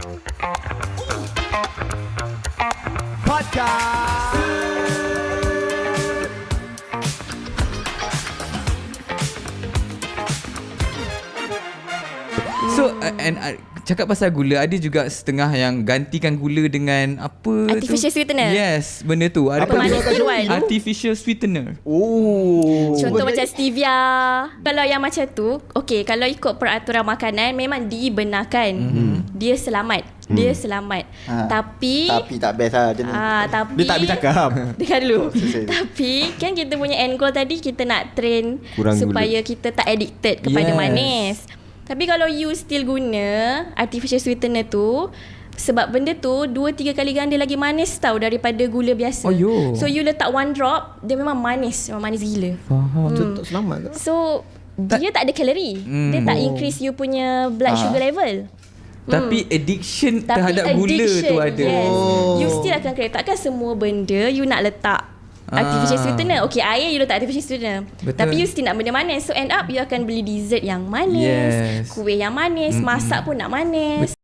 Podcast. So cakap pasal gula, ada juga setengah yang gantikan gula dengan apa Artificial tu? sweetener. Yes, benda tu. Ada Pemanis tiruan. artificial sweetener. Oh. Contoh macam stevia. Kalau yang macam tu, okay, kalau ikut peraturan makanan memang dibenarkan. Dia selamat. Dia selamat. Tapi tak best lah macam ni. tapi Dia tak habis cakap. Dengar dulu. Selesai. Tapi kan kita punya end goal tadi, kita nak train Kurang supaya kita tak addicted kepada Yes. manis. Tapi kalau you still guna artificial sweetener tu, sebab benda tu 2-3 kali ganda lagi manis tau daripada gula biasa. Oh, yo. So you letak one drop, dia memang manis. Memang manis gila. Faham. Itu tak selamat ke? So dia tak ada kalori. Dia tak increase you punya blood sugar level. Tapi addiction Tapi terhadap gula addiction, tu ada. Yes. You still akan crave. Takkan semua benda you nak letak artificial sweetener. Okay, air you letak artificial sweetener. Betul. Tapi you still nak benda manis. So end up you akan beli dessert yang manis, Yes. kuih yang manis, masak pun nak manis.